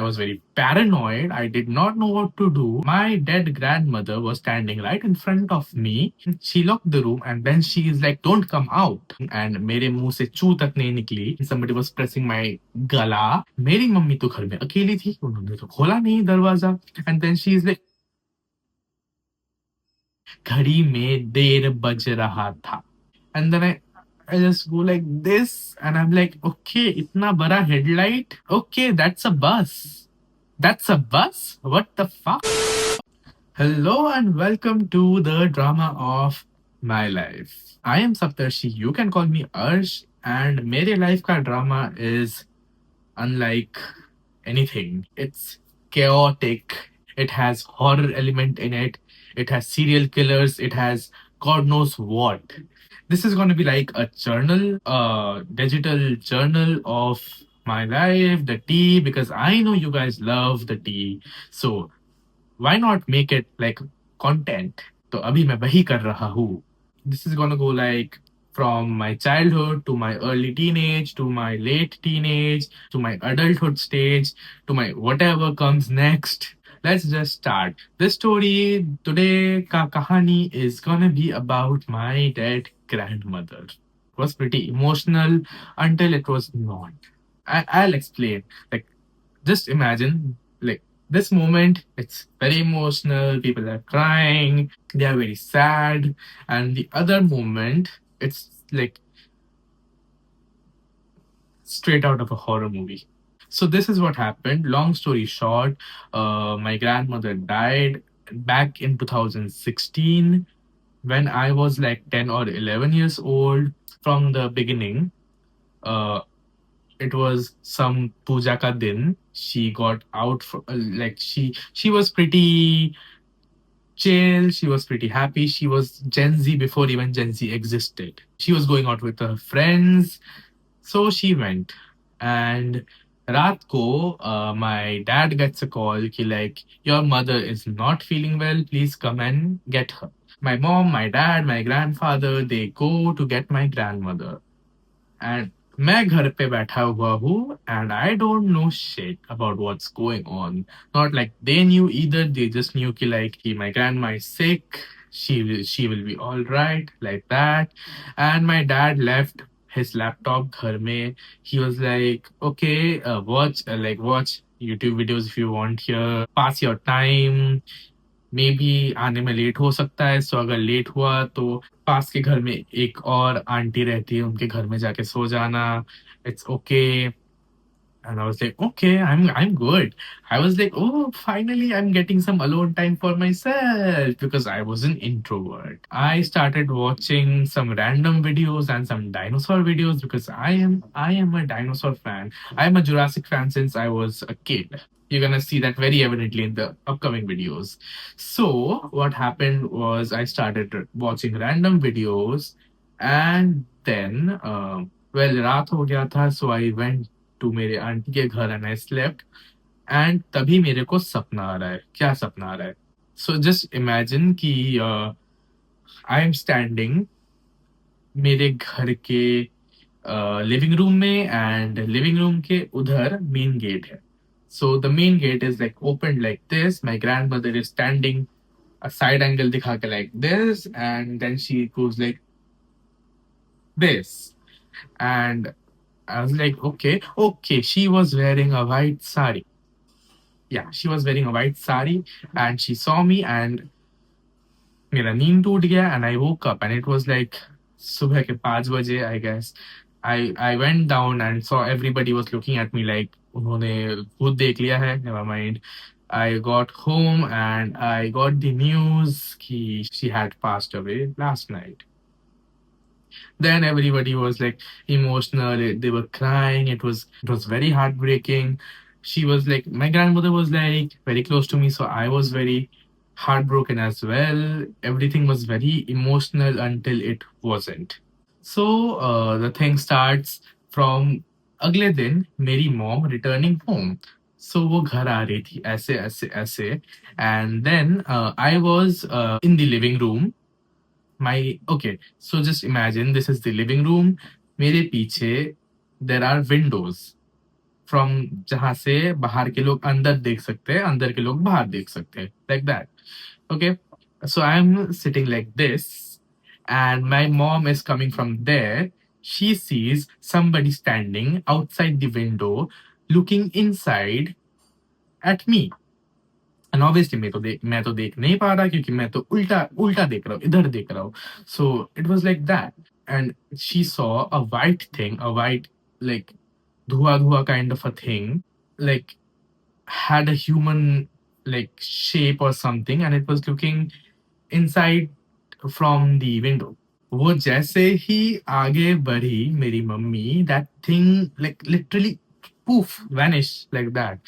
was very paranoid. I did not know what to do. My dead grandmother was standing right in front of me. She locked the room and then she is like, "Don't come out." And मेरे मुंह से चू तक नहीं निकली. Somebody was pressing my गला. मेरी mummy तो घर में अकेली थी. उन्होंने तो खोला नहीं दरवाजा. And then she is like, घड़ी में देर बज रहा था. And then I just go like this and I'm like, okay, itna bada headlight. Okay, that's a bus. That's a bus? What the fuck? Hello and welcome to the drama of my life. I am Saptarshi. You can call me Arsh. And mere life ka drama is unlike anything. It's chaotic. It has horror element in it. It has serial killers. It has God knows what. This is going to be like a journal, a digital journal of my life, the tea, because I know you guys love the tea. So why not make it like content? तो अभी मैं वही कर रहा हूँ. This is gonna go like from my childhood to my early teenage to my late teenage to my adulthood stage to my whatever comes next. Let's just start. This story today ka kahani is gonna be about my dead grandmother. It was pretty emotional until it was not. I'll explain. Like, just imagine, like, this moment, it's very emotional. People are crying, they are very sad. And the other moment, it's like straight out of a horror movie. So this is what happened. Long story short, my grandmother died back in 2016 when I was like 10 or 11 years old. From the beginning, uh, it was some puja ka din. She got out for, like she was pretty chill. She was pretty happy. She was Gen Z before even Gen Z existed. She was going out with her friends. So she went. And रात को my dad gets a call कि like your mother is not feeling well. Please come and get her. My mom, my dad, my grandfather, they go to get my grandmother. And मैं घर पे बैठा हुआ हूँ and I don't know shit about what's going on. Not like they knew either. They just knew कि like कि my grandma is sick. She will be all right like that. And my dad left his laptop घर में. He was like, okay, watch YouTube videos if you want here. Pass your time. May be आने में late हो सकता है. सो अगर late हुआ तो पास के घर में एक और आंटी रहती है, उनके घर में जाके सो जाना. It's okay. And I was like, okay, I'm good. I was like, oh, finally I'm getting some alone time for myself because I was an introvert. I started watching some random videos and some dinosaur videos because I am a dinosaur fan. I'm a Jurassic fan since I was a kid. You're gonna see that very evidently in the upcoming videos. So what happened was I started watching random videos, and then well, रात हो गया था, so I went to मेरे aunty के घर and I slept. And तभी मेरे को सपना आ रहा है. क्या सपना आ रहा है? So just imagine कि I am standing मेरे घर के लिविंग रूम में, एंड लिविंग रूम के उधर मेन गेट है. So the main gate is like opened like this. My grandmother is standing a side angle दिखा के like this, and then she goes like this. And I was like, okay, she was wearing a white sari. Yeah, she was wearing a white sari, and she saw me, and मेरा नींद टूट गया, and I woke up, and it was like सुबह के 5 बजे, I guess. I went down and saw everybody was looking at me like उन्होंने भूत देख लिया है. Never mind. I got home and I got the news कि she had passed away last night. Then everybody was like emotional. They were crying. It was very heartbreaking. She was like, my grandmother was like very close to me, so I was very heartbroken as well. Everything was very emotional until it wasn't. So the thing starts from अगले दिन मेरी mom returning home. So वो घर आ रही थी ऐसे ऐसे ऐसे, and then I was in the living room. Okay, so just imagine this is the living room. मेरे पीछे there are windows. from जहाँ से बाहर के लोग अंदर देख सकते हैं, अंदर के लोग बाहर देख सकते हैं, like that. Okay, so I'm sitting like this, and my mom is coming from there. She sees somebody standing outside the window, looking inside at me. And obviously मैं तो देख नहीं पा रहा, क्योंकि मैं तो उल्टा उल्टा देख रहा हूँ, इधर देख रहा हूँ. So it was like that. And she saw a white thing, a white, like धुआं धुआं kind of a thing, like had a human like shape or something, and it was looking inside from the window. वो जैसे ही आगे बढ़ी मेरी mummy, that thing like literally poof vanished like that.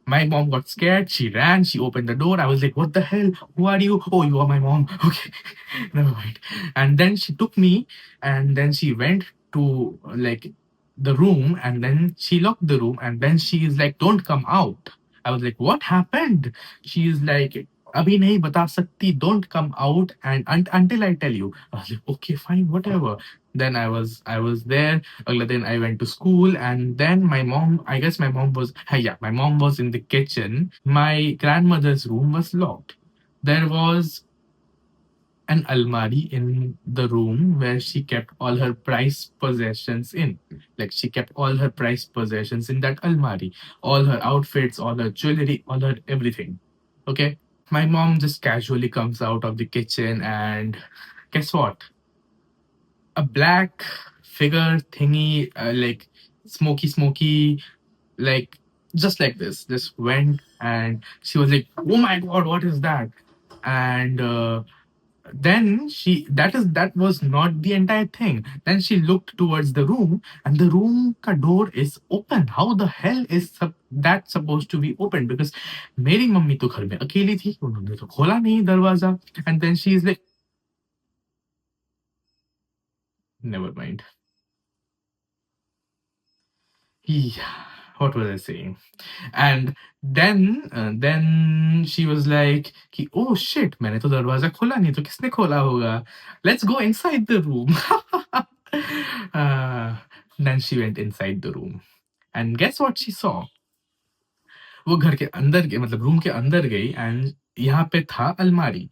My mom got scared. She ran. She opened the door. I was like, "What the hell? Who are you?" "Oh, you are my mom." Okay, never mind. And then she took me, and then she went to like the room, and then she locked the room, and then she is like, "Don't come out." I was like, "What happened?" She is like, "अभी नहीं बता सकती. Don't come out and until I tell you." I was like, "Okay, fine, whatever." Then I was there. Then I went to school, and then my mom, I guess my mom was, yeah, my mom was in the kitchen. My grandmother's room was locked. There was an almari in the room where she kept all her prized possessions in. Like she kept all her prized possessions in that almari, all her outfits, all her jewelry, all her everything. Okay. My mom just casually comes out of the kitchen, and guess what? A black figure thingy, like smoky, like just like this, just went, and she was like, "Oh my god, what is that?" And then that was not the entire thing. Then she looked towards the room, and the room ka door is open. How the hell is that supposed to be open? Because मेरी mummy तो घर में अकेली थी, उन्होंने तो खोला नहीं दरवाजा. And then she is like, never mind. Yeah, what was I saying? And then she was like कि oh shit, मैंने तो दरवाजा खोला नहीं, तो किसने खोला होगा? Let's go inside the room. uh, then she went inside the room, and guess what she saw? वो घर के अंदर के मतलब रूम के अंदर गई, एंड यहाँ पे था अलमारी.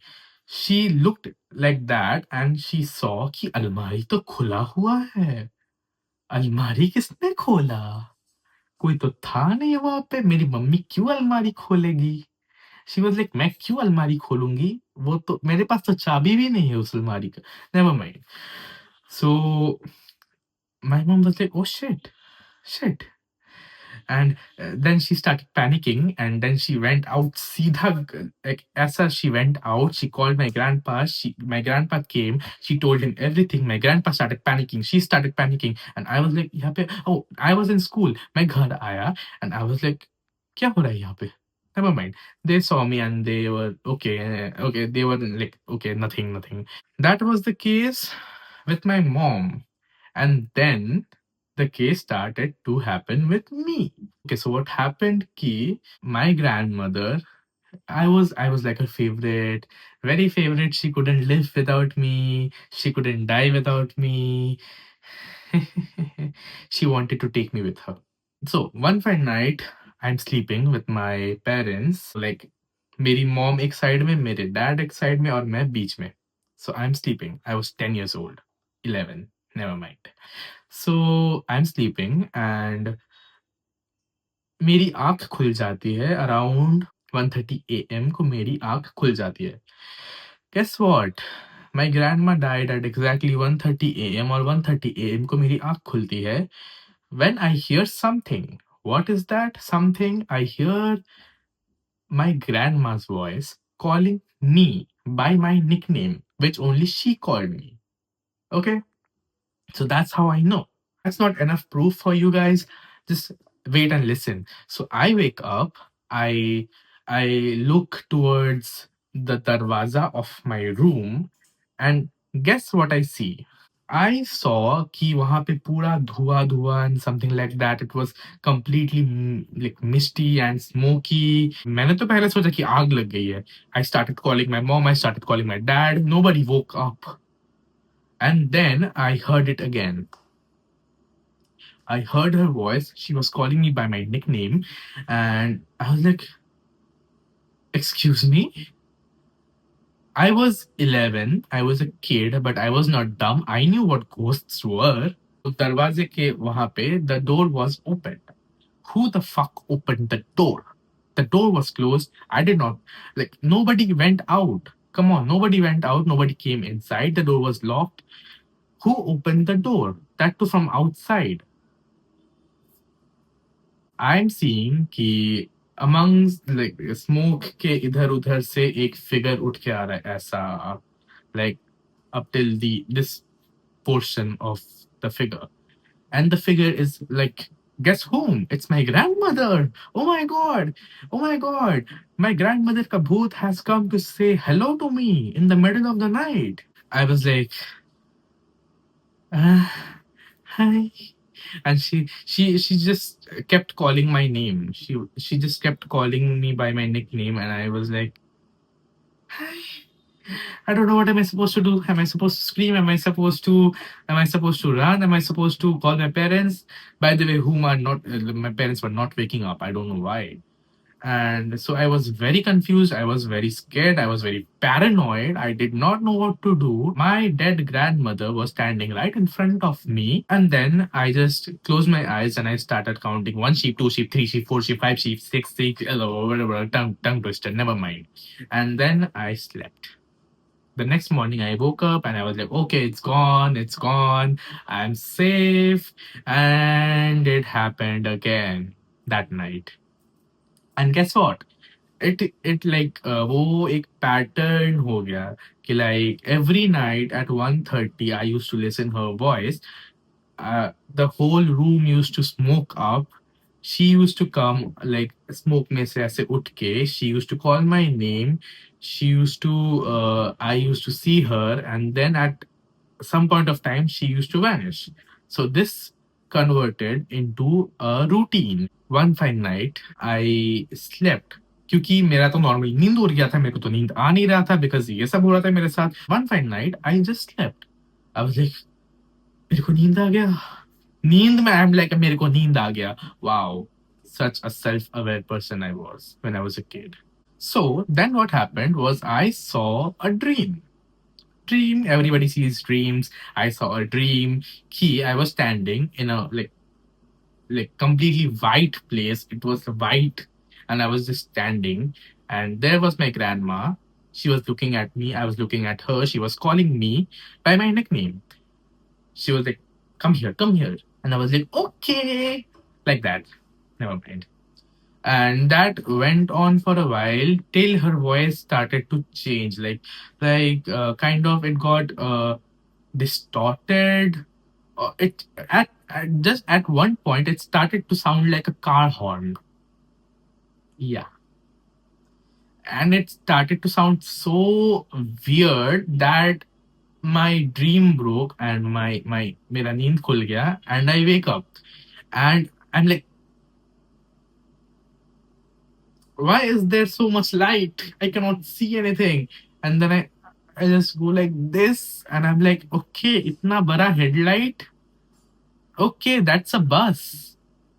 She looked like that, and she saw कि अलमारी तो खुला हुआ है. अलमारी किसने खोला? कोई तो था नहीं वहाँ पे. मेरी मम्मी क्यों अलमारी खोलेगी? शी वाज़ लाइक, मैं क्यों अलमारी खोलूँगी? वो तो मेरे पास तो चाबी भी नहीं है उस अलमारी का. Never mind. So my mom was like, oh shit, shit. And then she started panicking, and then she went out सीधा, like as she went out, she called my grandpa. My grandpa came. She told him everything. My grandpa started panicking. She started panicking, and I was like, यहाँ पे, oh, I was in school. मैं घर आया, and I was like, क्या हो रहा है यहाँ पे? Never mind. They saw me, and they were okay. Okay, they were like, okay, nothing, nothing. That was the case with my mom. And then the case started to happen with me. Okay, so what happened ki my grandmother, I was like her favorite, very favorite. She couldn't live without me. She couldn't die without me. She wanted to take me with her. So one fine night, I'm sleeping with my parents. Like मेरी mom एक side में, मेरे dad एक side में, और मैं बीच में. So I'm sleeping. I was 10 years old. 11. Never mind. So I'm sleeping, and मेरी आँख खुल जाती है around 1:30 AM को. मेरी आँख खुल जाती है. Guess what? My grandma died at exactly 1:30 AM, और 1:30 AM को मेरी आँख खुलती है. When I hear something. What is that something? I hear my grandma's voice calling me by my nickname, which only she called me. Okay? So that's how I know. That's not enough proof for you guys. Just wait and listen. So I wake up, I I look towards the darwaza of my room, and guess what I see? I saw कि वहाँ पे पूरा धुआं-धुआं and something like that. It was completely like misty and smoky. मैंने तो पहले सोचा कि आग लग गई है. I started calling my mom, I started calling my dad. Nobody woke up. And then I heard it again. I heard her voice. She was calling me by my nickname, and I was like, "Excuse me." I was 11. I was a kid, but I was not dumb. I knew what ghosts were. दरवाजे के वहां पे the door was open. Who the fuck opened the door? The door was closed. I did not, like, nobody went out. Come on, nobody went out. Nobody came inside. The door was locked. Who opened the door? That too from outside. I'm seeing कि amongst like smoke के इधर उधर से एक figure उठ के आ रहा है ऐसा, like up till the this portion of the figure, and the figure is like, guess whom? It's my grandmother. Oh my god, oh my god, my grandmother ka bhoot has come to say hello to me in the middle of the night. I was like, uh, hi. And she just kept calling my name. She just kept calling me by my nickname, and I was like, I don't know, what am I supposed to do? Am I supposed to scream? Am I supposed to run? Am I supposed to call my parents? By the way, whom are not my parents were not waking up. I don't know why. And so I was very confused. I was very scared. I was very paranoid. I did not know what to do. My dead grandmother was standing right in front of me. And then I just closed my eyes and I started counting: one sheep, two sheep, three sheep, four sheep, five sheep, six, six, whatever, tongue twister, never mind. And then I slept. The next morning I woke up and I was like, okay, it's gone, I'm safe. And it happened again that night. And guess what? It like वो एक pattern हो गया कि like every night at 1:30 I used to listen her voice. The whole room used to smoke up. She used to come like smoke में से ऐसे उठ के. She used to call my name. She used to I used to see her, and then at some point of time she used to vanish. So this converted into a routine. One fine night I slept, क्योंकि मेरा तो normally नींद उड़ गया था, मेरे को तो नींद आ नहीं रहा था बिकॉज ये सब हो रहा था मेरे साथ. One fine night I just slept. I was like, मेरे को नींद आ गया. नींद में आई एम लाइक, मेरे को नींद आ गया. Wow, such a self-aware person I was when I was a kid. So then what happened was I saw a dream. Everybody sees dreams. I saw a dream. I was standing in a like completely white place. It was white, and I was just standing, and there was my grandma. She was looking at me. I was looking at her. She was calling me by my nickname. She was like, come here," and I was like, "Okay," like that. Never mind. And that went on for a while till her voice started to change, kind of it got distorted. It at just at one point it started to sound like a car horn. Yeah, and it started to sound so weird that my dream broke and my mera neend khul gaya, and I wake up and I'm like, why is there so much light? I cannot see anything. And then I just go like this, and I'm like, okay, itna bada headlight. Okay, that's a bus.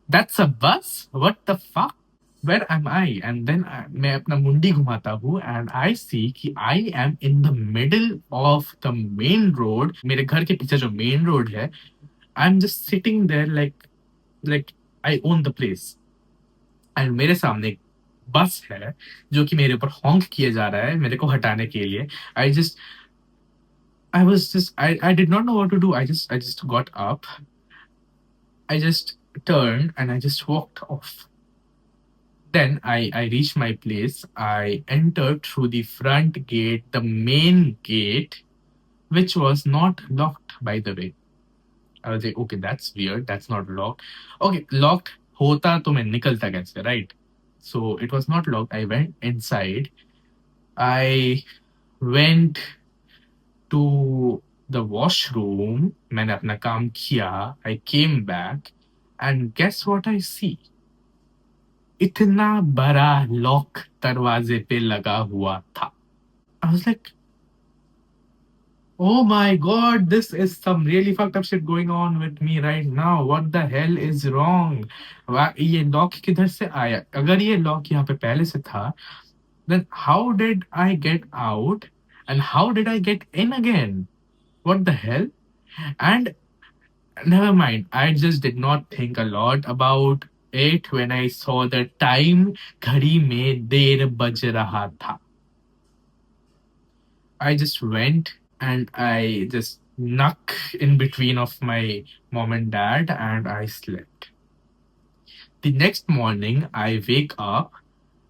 That's a bus? What the fuck? Where am I? And then मैं अपना मुंडी घुमाता हूँ and I see कि I am in the middle of the main road. मेरे घर के पीछे जो main road है, I'm just sitting there like I own the place. And मेरे सामने एक बस है जो कि मेरे ऊपर हॉन्क किए जा रहा है मेरे को हटाने के लिए. I just I did not know what to do. I just got up. I just turned and I just walked off. Then I reached my place. I entered through the front gate, the main gate, which was not locked, by the way. I was like, okay, that's weird. That's not locked. Okay, locked hota to मैं निकलता कैसे, right? So it was not locked. I went inside. I went to the washroom. मैंने अपना काम किया. I came back, and guess what I see? इतना बड़ा lock दरवाजे पे लगा हुआ था. I was like, Oh my god, this is some really fucked up shit going on with me right now. What the hell is wrong? ये lock किधर से आया? अगर ये लॉक यहाँ पे पहले से था, then how did I get out and how did I get in again? What the hell? And never mind, I just did not think a lot about it when I saw the time. घड़ी में देर बज रहा था. I just went and I just snuck in between of my mom and dad and I slept. The next morning, I wake up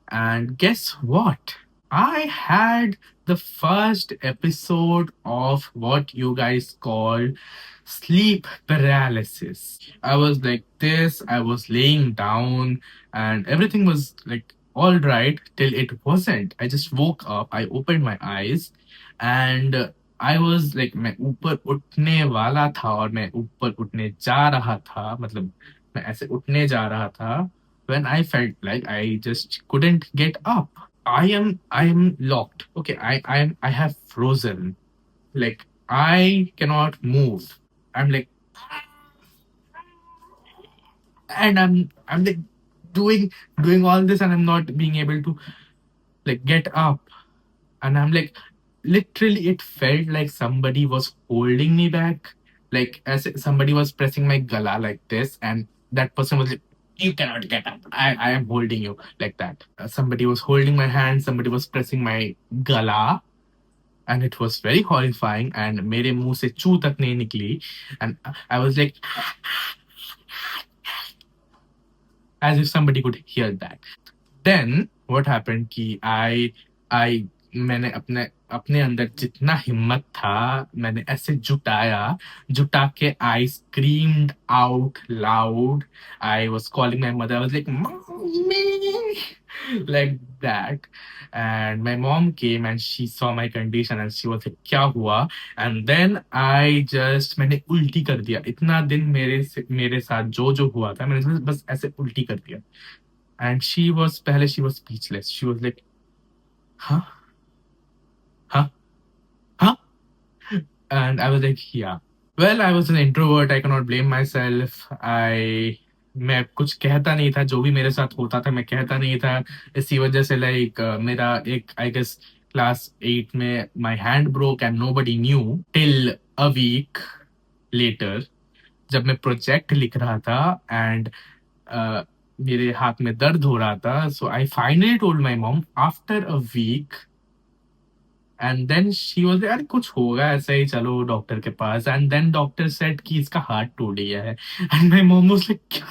and guess what? I had the first episode of what you guys call sleep paralysis. I was like this, I was laying down, and everything was like all right till it wasn't. I just woke up, I opened my eyes, and I was like मैं ऊपर उठने वाला था और मैं ऊपर उठने जा रहा था मतलब मैं ऐसे उठने जा रहा था when I felt like I just couldn't get up. I am locked. Okay, I have frozen. Like I cannot move. I'm like and I'm like doing doing all this and I'm not being able to like get up. And I'm like literally it felt like somebody was holding me back. Like as if somebody was pressing my gala like this and that person was like you cannot get up. I am holding you like that. Somebody was holding my hand, somebody was pressing my gala and it was very horrifying and मेरे मुंह से चू तक नहीं निकली and I was like as if somebody could hear that. Then what happened कि I मैंने अपने अपने अंदर जितना हिम्मत था मैंने ऐसे जुटा के I screamed out loud. I was calling my mother. I was like mommy like that and my mom came and she saw my condition and she was like क्या हुआ and then I just मैंने उल्टी कर दिया इतना दिन मेरे साथ जो हुआ था मैंने बस ऐसे उल्टी कर दिया and she was speechless. She was like huh huh huh and I was like yeah. Well, I was an introvert. I cannot blame myself. मैं कुछ कहता नहीं था जो भी मेरे साथ होता था मैं कहता नहीं था इसी वजह से लाइक मेरा एक आई गेस क्लास 8 में my hand broke and nobody knew till a week later जब मैं प्रोजेक्ट लिख रहा था एंड मेरे हाथ में दर्द हो रहा था so I finally told my mom after a week and then she was अरे कुछ होगा ऐसे ही चलो डॉक्टर के पास एंड देन डॉक्टर सेड कि इसका हार्ट टूट गया है and my mom was like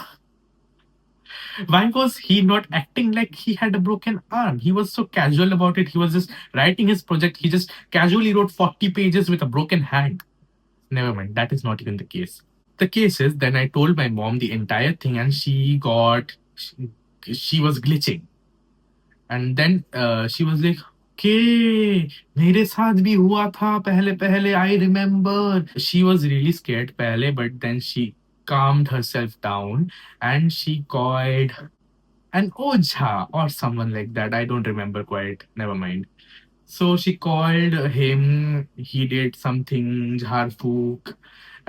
why was he not acting like he had a broken arm? He was so casual about it. He was just writing his project. He just casually wrote 40 pages with a broken hand. Never mind, that is not even the case. The case is, then I told my mom the entire thing, and she was glitching. And then she was like, "Okay, मेरे साथ भी हुआ था पहले पहले I remember." She was really scared पहले, but then she calmed herself down and she called an Oja or someone like that. I don't remember quite. Never mind. So she called him. He did something jharfuk,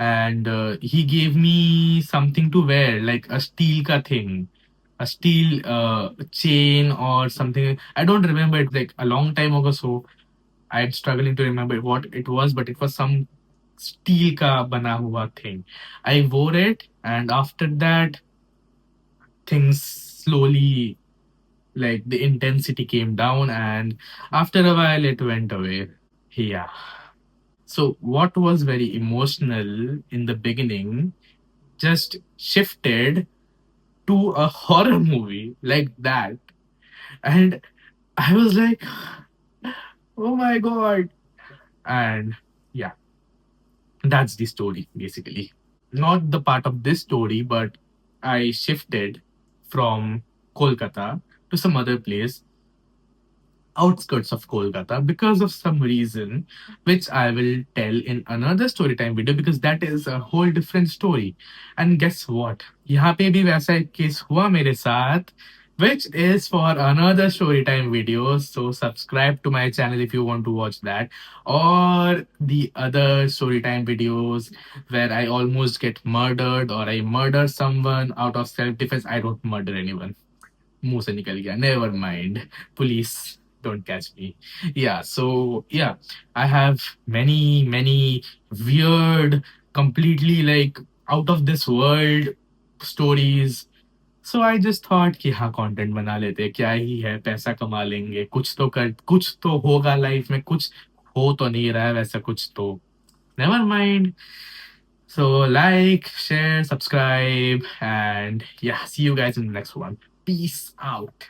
and he gave me something to wear, like a steel ka thing, a steel chain or something. I don't remember it. Like a long time ago, so I'm struggling to remember what it was, but it was some steel ka bana hua thing. I wore it, and after that, things slowly like the intensity came down and after a while it went away. Yeah. So what was very emotional in the beginning just shifted to a horror movie like that. And I was like, oh my god. And yeah, that's the story basically. Not the part of this story, but I shifted from Kolkata to some other place outskirts of Kolkata because of some reason, which I will tell in another story time video because that is a whole different story. And guess what? यहाँ पे भी वैसा एक case हुआ मेरे साथ which is for another storytime video. So subscribe to my channel if you want to watch that, or the other storytime videos where I almost get murdered or I murder someone out of self defense. I don't murder anyone. मुंह से निकल गया, never mind, police don't catch me. Yeah, so yeah, I have many weird, completely like out of this world stories. So I just thought कि हाँ content बना लेते, क्या ही है, पैसा कमा लेंगे, कुछ तो होगा लाइफ में, कुछ हो तो नहीं रहा है वैसा कुछ तो, never mind. So like, share, subscribe, and yeah, see you guys in the next one. Peace out.